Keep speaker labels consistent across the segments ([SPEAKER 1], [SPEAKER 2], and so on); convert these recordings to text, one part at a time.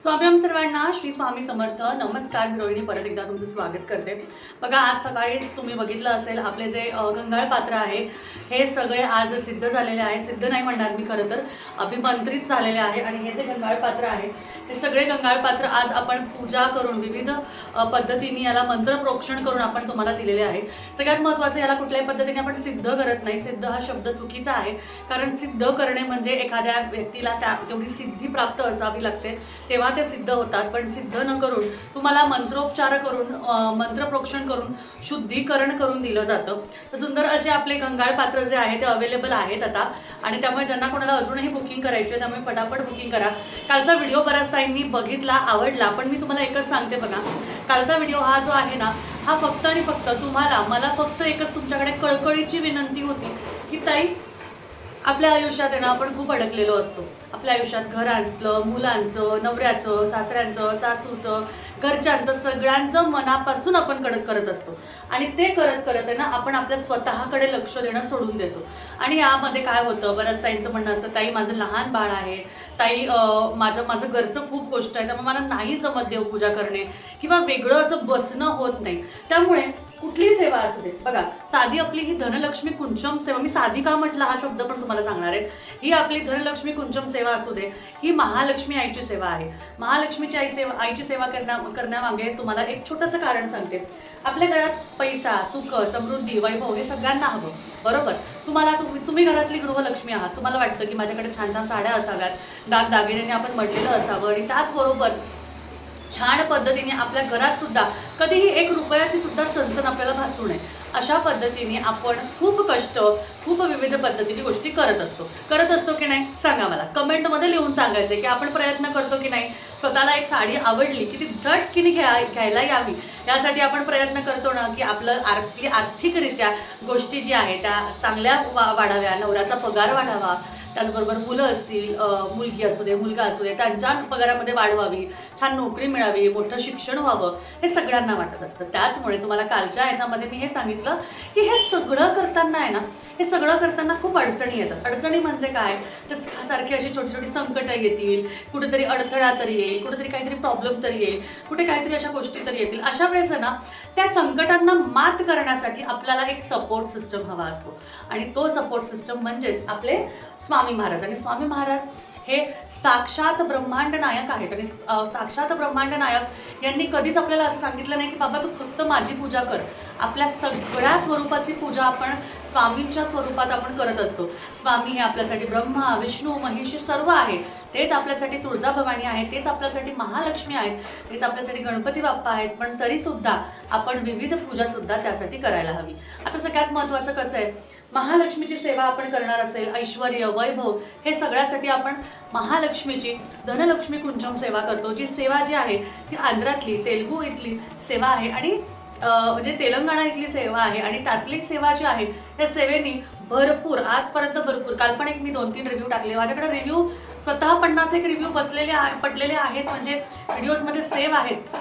[SPEAKER 1] स्वामी सर्वांना श्री स्वामी समर्थ. नमस्कार. मी रोहिणी परत एकदा तुमचं स्वागत करते. बघा, आज सकाळीच तुम्ही बघितलं असेल आपले जे गंगाळ पात्र आहे हे सगळे आज सिद्ध झालेले आहे. सिद्ध नाही म्हणणार मी, खरं तर अभिमंत्रित झालेले आहे. आणि हे जे गंगाळ पात्र आहे हे सगळे गंगाळ पात्र आज आपण पूजा करून विविध पद्धतीने याला मंत्रप्रोक्षण करून आपण तुम्हाला दिलेले आहे. सगळ्यात महत्त्वाचं, याला कुठल्याही पद्धतीने आपण सिद्ध करत नाही. सिद्ध हा शब्द चुकीचा आहे, कारण सिद्ध करणे म्हणजे एखाद्या व्यक्तीला तेवढी सिद्धी प्राप्त असावी लागते तेव्हा ते सिद्ध होतात. पण सिद्ध न करून तुम्हाला मंत्रोपचार करून मंत्रप्रोक्षण करून शुद्धीकरण करून दिलं जातं. तर सुंदर असे आपले गंगाळ पात्र जे आहे ते अवेलेबल आहेत आता. आणि त्यामुळे ज्यांना कोणाला अजूनही बुकिंग करायची आहे त्यामुळे पटापट बुकिंग करा. कालचा व्हिडिओ बऱ्याच ताईंनी बघितला, आवडला, पण मी तुम्हाला एकच सांगते बघा, कालचा व्हिडिओ हा जो आहे ना हा फक्त आणि फक्त तुम्हाला, मला फक्त एकच तुमच्याकडे कळकळीची विनंती होती की ताई, आपल्या आयुष्यात आहे ना आपण खूप अडकलेलो असतो. आपल्या आयुष्यात घरातलं, मुलांचं, नवऱ्याचं, सासऱ्यांचं, सासूचं, घरच्यांचं, सगळ्यांचं मनापासून आपण करत असतो. आणि ते करत आहे ना आपण आपल्या स्वतःकडे लक्ष देणं सोडून देतो. आणि यामध्ये काय होतं, बऱ्याच ताईंचं म्हणणं असतं, ताई माझं लहान बाळ आहे, ताई माझं घरचं खूप गोष्ट आहे, त्यामुळे मला नाही जमत देवपूजा करणे किंवा वेगळं असं बसणं होत नाही. त्यामुळे कुठली सेवा असू दे, बघा साधी आपली ही धनलक्ष्मी कुंचम सेवा, मी साधी का म्हटलं हा शब्द पण तुम्हाला सांगणार आहे. ही आपली धनलक्ष्मी कुंचम सेवा असू दे, ही महालक्ष्मी आईची सेवा आहे. महालक्ष्मीची आईची सेवा करण्यामागे तुम्हाला एक छोटंसं कारण सांगते. आपल्या घरात पैसा, सुख, समृद्धी, वैभव हे सगळ्यांना हवं, बरोबर. तुम्ही घरातली गृहलक्ष्मी आहात. तुम्हाला वाटतं की माझ्याकडे छान छान साड्या असाव्यात, दागदागिन्याने आपण मडलेलं असावं, आणि त्याचबरोबर छान पद्धतीने आपल्या घरात सुद्धा कधीही 1 रुपयाची सुद्धा चणचण आपल्याला भासू नये अशा पद्धतीने आपण खूप कष्ट, खूप विविध पद्धतीने गोष्टी करत असतो की नाही? सांगा मला, कमेंटमध्ये लिहून सांगायचं की आपण प्रयत्न करतो की नाही. स्वतःला एक साडी आवडली की ती झटकीने घ्यायला यावी यासाठी आपण प्रयत्न करतो ना, की आपली आर्थिकरित्या गोष्टी जी आहे त्या चांगल्या वाढाव्या, नवऱ्याचा पगार वाढावा, त्याचबरोबर मुलं असतील, मुलगी असू दे, मुलगा असू दे, त्यांच्या पगारामध्ये वाढ व्हावी, छान नोकरी मिळावी, मोठं शिक्षण व्हावं, हे सगळ्यांना वाटत असतं. त्याचमुळे तुम्हाला कालच्या ह्याच्यामध्ये मी हे सांगितलं की हे सगळं करताना आहे ना, हे सगळं करताना खूप अडचणी येतात. अडचणी म्हणजे काय, तर सारखी अशी छोटी छोटी संकटं येतील, कुठेतरी अडथळा तरी येईल, कुठेतरी काहीतरी प्रॉब्लेम तरी येईल, कुठे काहीतरी अशा गोष्टी तरी येतील. अशा वेळेस ना त्या संकटांना मात करण्यासाठी आपल्याला एक सपोर्ट सिस्टम हवा असतो. आणि तो सपोर्ट सिस्टम म्हणजेच आपले स्वामी महाराज. आणि स्वामी महाराज हे साक्षात ब्रह्मांड नायक आहेत. आणि साक्षात ब्रह्मांड नायक यांनी कधीच आपल्याला असं सांगितलं नाही की बाबा तू फक्त माझी पूजा कर. आपल्या सगळ्या स्वरूपाची पूजा आपण स्वामींच्या स्वरूपात आपण करत असतो. स्वामी हे आपल्यासाठी ब्रह्मा, विष्णू, महेश सर्व आहे. तेच आपल्यासाठी तुळजाभवानी आहे, तेच आपल्यासाठी महालक्ष्मी आहेत, तेच आपल्यासाठी गणपती बाप्पा आहेत. पण तरीसुद्धा आपण विविध पूजासुद्धा त्यासाठी करायला हवी. आता सगळ्यात महत्त्वाचं कसं आहे, महालक्ष्मीची सेवा आपण करणार असेल, ऐश्वर, वैभव हे सगळ्यासाठी आपण महालक्ष्मीची धनलक्ष्मी कुंचम सेवा करतो. जी सेवा जी आहे ती आंध्रातली, तेलुगू इथली सेवा आहे आणि म्हणजे तेलंगणा इथली सेवा आहे. आणि त्यातली सेवा जी आहे त्या सेवेनी भरपूर, आजपर्यंत भरपूर, काल पण एक मी 2-3 रिव्ह्यू टाकले. माझ्याकडे रिव्ह्यू स्वतः 50 रिव्ह्यू पडलेले आहेत, म्हणजे व्हिडिओजमध्ये सेव्ह आहेत.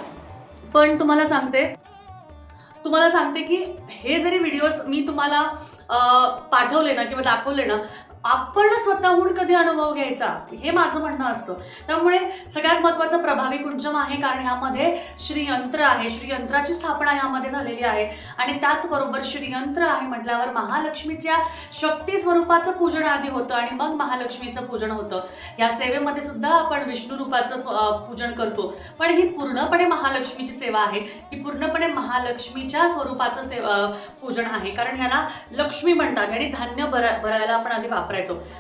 [SPEAKER 1] पण तुम्हाला सांगते की हे जरी व्हिडिओज मी तुम्हाला पाठवले ना किंवा दाखवले ना, आपण स्वतःहून कधी अनुभव घ्यायचा हे माझं म्हणणं असतं. त्यामुळे सगळ्यात महत्त्वाचं प्रभावी कुंचम आहे, कारण ह्यामध्ये श्रीयंत्र आहे, श्रीयंत्राची स्थापना ह्यामध्ये झालेली आहे. आणि त्याचबरोबर श्रीयंत्र आहे म्हटल्यावर महालक्ष्मीच्या शक्ती स्वरूपाचं पूजन आधी होतं आणि मग महालक्ष्मीचं पूजन होतं. या सेवेमध्ये सुद्धा आपण विष्णू रूपाचं पूजन करतो, पण ही पूर्णपणे महालक्ष्मीची सेवा आहे. ही पूर्णपणे महालक्ष्मीच्या स्वरूपाचं पूजन आहे, कारण ह्याला लक्ष्मी म्हणतात. आणि धान्य भरायला आपण आधी वापरायचो.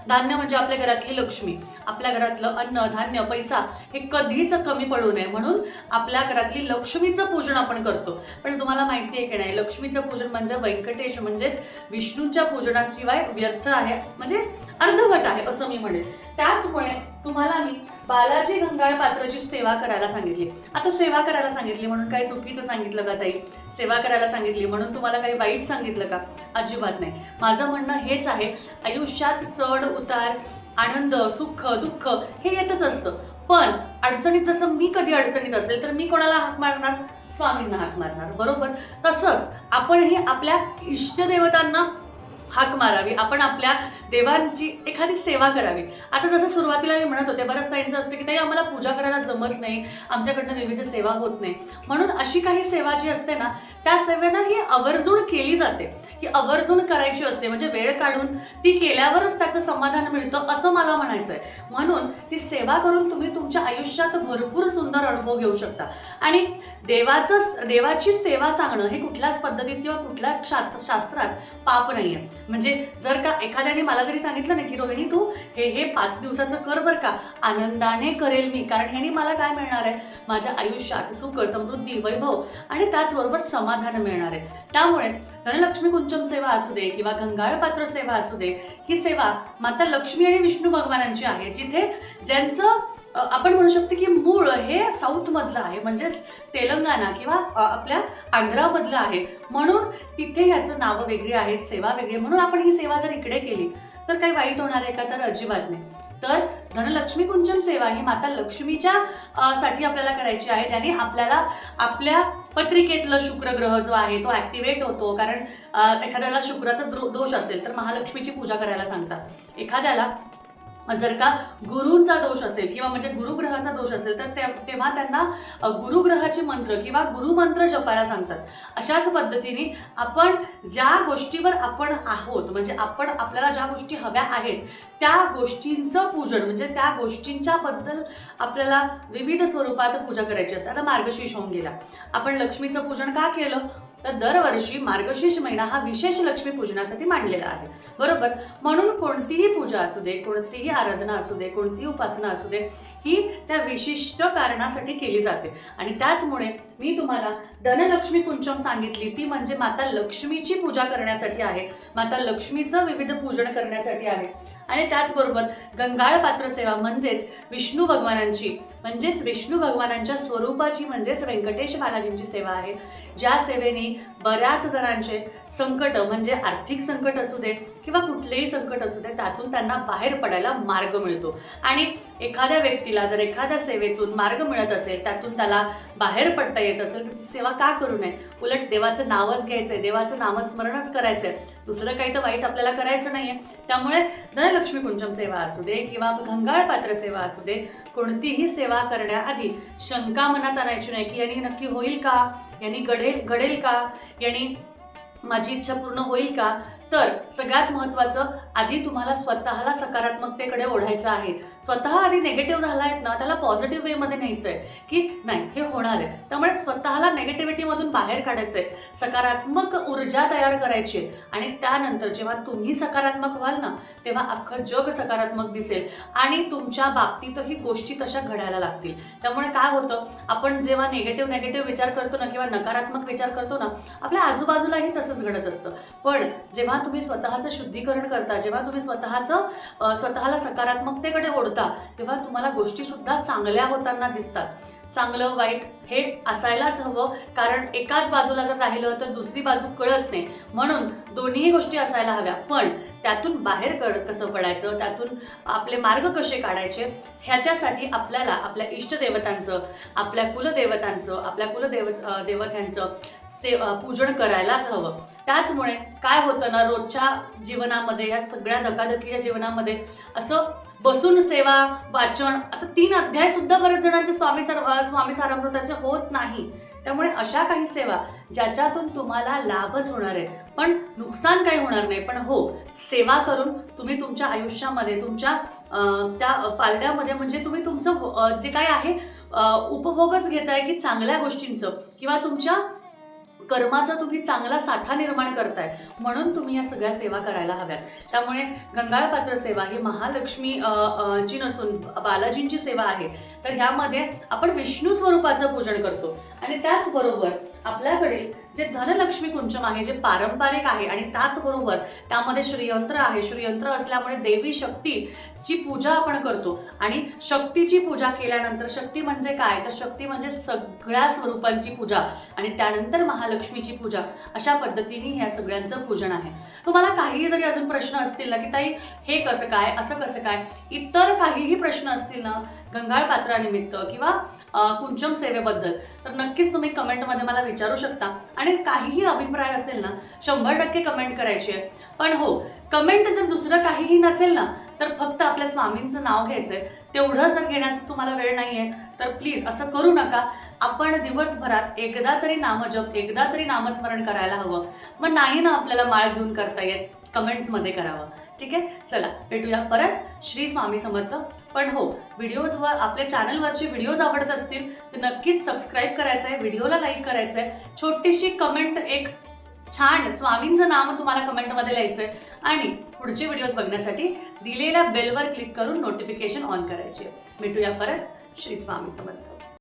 [SPEAKER 1] धान्य म्हणजे आपल्या घरातली लक्ष्मी, आपल्या घरातलं अन्न, धान्य, पैसा हे कधीच कमी पडू नये म्हणून आपल्या घरातली लक्ष्मीचं पूजन आपण करतो. पण तुम्हाला माहिती आहे की नाही, लक्ष्मीचं पूजन म्हणजे व्यंकटेश म्हणजेच विष्णूंच्या पूजनाशिवाय व्यर्थ आहे, म्हणजे अर्धवट आहे असं मी म्हणेन. त्याचमुळे तुम्हाला मी बालाजी गंगाळ पात्राची सेवा करायला सांगितली. आता सेवा करायला सांगितली म्हणून काही चुकीचं सांगितलं का ताई? सेवा करायला सांगितली म्हणून तुम्हाला काही वाईट सांगितलं का? अजिबात नाही. माझं म्हणणं हेच आहे, आयुष्यात चढ उतार, आनंद, सुख, दुःख हे येतच असतं. पण अडचणीत, जसं मी कधी अडचणीत असेल तर मी कोणाला हाक मारणार? स्वामींना हाक मारणार, बरोबर. तसंच आपणही आपल्या इष्टदेवतांना हाक मारावी, आपण आपल्या देवांची एखादी सेवा करावी. आता जसं सुरुवातीला मी म्हणत होते, बऱ्याच ताईंचं असतं की ताई आम्हाला पूजा करायला जमत नाही, आमच्याकडनं विविध सेवा होत नाही. म्हणून अशी काही सेवा जी असते ना, त्या सेवेनं ही आवर्जून केली जाते, की आवर्जून करायची असते. म्हणजे वेळ काढून ती केल्यावरच त्याचं समाधान मिळतं असं मला म्हणायचं आहे. म्हणून ती सेवा करून तुम्ही तुमच्या आयुष्यात भरपूर सुंदर अनुभव घेऊ शकता. आणि देवाची सेवा सांगणं हे कुठल्याच पद्धतीत किंवा कुठल्याच शास्त्रात पाप नाही आहे. म्हणजे जर का एखाद्याने मला जरी सांगितलं ना की रोहिणी तू हे 5 दिवसाचं कर बरं का, आनंदाने करेल मी, कारण ह्यानी मला काय मिळणार आहे, माझ्या आयुष्यात सुख, समृद्धी, वैभव आणि त्याचबरोबर समाधान मिळणार आहे. त्यामुळे धनलक्ष्मी कुंचम सेवा असू दे किंवा गंगाळपात्र सेवा असू दे, ही सेवा माता लक्ष्मी आणि विष्णू भगवानांची आहे, जिथे ज्यांचं आपण म्हणू शकतो की मूळ हे साऊथमधलं आहे, म्हणजेच तेलंगणा किंवा आपल्या आंध्रामधलं आहे. म्हणून तिथे याचं नावं वेगळी आहेत, सेवा वेगळी. म्हणून आपण ही सेवा जर इकडे केली तर काही वाईट होणार आहे का, तर अजिबात नाही. तर धनलक्ष्मी कुंचम सेवा ही माता लक्ष्मीच्या साठी आपल्याला करायची आहे, ज्याने आपल्याला आपल्या पत्रिकेतलं शुक्रग्रह जो आहे तो ॲक्टिवेट होतो. कारण एखाद्याला शुक्राचा दोष असेल तर महालक्ष्मीची पूजा करायला सांगतात. एखाद्याला जर का गुरूंचा दोष असेल किंवा म्हणजे गुरुग्रहाचा दोष असेल तर तेव्हा त्यांना गुरुग्रहाचे मंत्र किंवा गुरुमंत्र जपायला सांगतात. अशाच पद्धतीने आपण ज्या गोष्टीवर आपण आहोत, म्हणजे आपण आपल्याला ज्या गोष्टी हव्या आहेत त्या गोष्टींचं पूजन, म्हणजे त्या गोष्टींच्या बद्दल आपल्याला विविध स्वरूपात पूजा करायची असते. आता मार्गशीर्ष होऊन गेला, आपण लक्ष्मीचं पूजन का केलं, तर दरवर्षी मार्गशीर्ष महिना हा विशेष लक्ष्मी पूजनासाठी मांडलेला आहे, बरोबर. म्हणून कोणतीही पूजा असू दे, कोणतीही आराधना असू दे, कोणतीही उपासना असू दे, ही त्या विशिष्ट कारणासाठी केली जाते. आणि त्याचमुळे मी तुम्हाला धनलक्ष्मी कुंचम सांगितली, ती म्हणजे माता लक्ष्मीची पूजा करण्यासाठी आहे, माता लक्ष्मीचं विविध पूजन करण्यासाठी आहे. आणि त्याचबरोबर गंगाळपात्र सेवा म्हणजेच विष्णू भगवानांची, म्हणजेच विष्णू भगवानांच्या स्वरूपाची, म्हणजेच व्यंकटेश बालाजींची सेवा आहे, ज्या सेवेने बऱ्याच जणांचे संकट, म्हणजे आर्थिक संकट असू दे किंवा कुठलेही संकट असू दे, त्यातून त्यांना बाहेर पडायला मार्ग मिळतो. आणि एखाद्या व्यक्तीला जर एखाद्या सेवेतून मार्ग मिळत असेल, त्यातून त्याला बाहेर पडता येत असेल, तर ती सेवा का करू नये. उलट देवाचं नावच घ्यायचं आहे, देवाचं नामस्मरणच करायचं आहे, दुसरं काही तर वाईट आपल्याला करायचं नाही आहे. त्यामुळे धनलक्ष्मी कुंचम सेवा असू दे किंवा गंगाळपात्र सेवा असू दे, कोणतीही सेवा करण्याआधी शंका मनात आणायची नाही की यांनी नक्की होईल का, यांनी घडेल का, यांनी माझी इच्छा पूर्ण होईल का. तर सगळ्यात महत्त्वाचं, आधी तुम्हाला स्वतःला सकारात्मकतेकडे ओढायचं आहे. स्वतः आधी निगेटिव्ह झाला आहेत ना, त्याला पॉझिटिव्ह वेमध्ये न्यायचं आहे की नाही हे होणार आहे. त्यामुळे स्वतःला नेगेटिव्हिटीमधून बाहेर काढायचं आहे, सकारात्मक ऊर्जा तयार करायची आहे. आणि त्यानंतर जेव्हा तुम्ही सकारात्मक व्हाल ना, तेव्हा अख्खं जग सकारात्मक दिसेल आणि तुमच्या बाबतीतही गोष्टी तशा घडायला लागतील. त्यामुळे काय होतं, आपण जेव्हा निगेटिव्ह विचार करतो ना किंवा नकारात्मक विचार करतो ना, आपल्या आजूबाजूलाही तसंच घडत असतं. पण जेव्हा तुम्ही स्वतःचं शुद्धीकरण करता, जेव्हा तुम्ही स्वतःला सकारात्मकतेकडे ओढता, तेव्हा तुम्हाला गोष्टी सुद्धा चांगल्या होताना दिसतात. चांगलं वाईट हे असायलाच हवं, कारण एकाच बाजूला जर राहिलं तर दुसरी बाजू कळत नाही. म्हणून दोन्ही गोष्टी असायला हव्या. पण त्यातून बाहेर कसं पडायचं, त्यातून आपले मार्ग कसे काढायचे, ह्याच्यासाठी आपल्याला आपल्या इष्टदेवतांचं, आपल्या कुलदेवतांचं, आपल्या देवतांचं पूजन करायलाच हवं. त्याचमुळे काय होतं ना, रोजच्या जीवनामध्ये, या सगळ्या धकाधकीच्या जीवनामध्ये असं बसून सेवा वाचन, आता 3 अध्याय सुद्धा बरेच जणांचे स्वामी सारामृताचे होत नाही. त्यामुळे अशा काही सेवा ज्याच्यातून तुम्हाला लाभच होणार आहे, पण नुकसान काही होणार नाही. पण हो, सेवा करून तुम्ही तुमच्या आयुष्यामध्ये, तुमच्या त्या पालड्यामध्ये, म्हणजे तुम्ही तुमचं जे काय आहे उपभोगच घेताय की चांगल्या गोष्टींचं, किंवा तुमच्या कर्माचा तुम्ही चांगला साठा निर्माण करताय, म्हणून तुम्ही या सगळ्या सेवा करायला हव्यात. त्यामुळे गंगाळपात्र सेवा ही महालक्ष्मी ची नसून बालाजींची सेवा आहे. तर ह्यामध्ये आपण विष्णू स्वरूपाचं पूजन करतो. आणि त्याचबरोबर आपल्याकडील जे धनलक्ष्मी कुंचम आहे, जे पारंपरिक आहे, आणि त्याचबरोबर त्यामध्ये श्रीयंत्र आहे. श्रीयंत्र असल्यामुळे देवी शक्तीची पूजा आपण करतो. आणि शक्तीची पूजा केल्यानंतर, शक्ती म्हणजे काय, तर शक्ती म्हणजे सगळ्या स्वरूपांची पूजा, आणि त्यानंतर महालक्ष्मीची पूजा, अशा पद्धतीने ह्या सगळ्यांचं पूजन आहे. तुम्हाला काहीही जरी अजून प्रश्न असतील ना की ताई हे कसं काय, असं कसं काय, इतर काहीही प्रश्न असतील ना, गंगाळ पात्रानिमित्त किंवा कुंचम सेवेबद्दल, तर नक्कीच तुम्ही कमेंटमध्ये मला विचारू शकता. आणि काहीही अभिप्राय असेल ना 100% कमेंट करायची आहे. पण हो, कमेंट जर दुसरं काहीही नसेल ना, तर फक्त आपल्या स्वामींचं नाव घ्यायचं आहे. तेवढं जर घेण्याचा तुम्हाला वेळ नाही आहे तर प्लीज असं करू नका. आपण दिवसभरात एकदा तरी नामजप, एकदा तरी नामस्मरण करायला हवं. मग नाही ना आपल्याला माळ घेऊन करता येत, कमेंट्समध्ये करावं. ठीक आहे, चला भेटूया परत. श्री स्वामी समर्थ. पण हो, व्हिडिओजवर आपल्या चॅनलवरचे व्हिडिओज आवडत असतील तर नक्कीच सबस्क्राईब करायचं आहे, व्हिडिओला लाईक करायचं आहे, छोटीशी कमेंट, एक छान स्वामींचं नाम तुम्हाला कमेंटमध्ये लिहायचं आहे आणि पुढचे व्हिडिओज बघण्यासाठी दिलेल्या बेलवर क्लिक करून नोटिफिकेशन ऑन करायची आहे. भेटूया परत. श्री स्वामी समर्थ.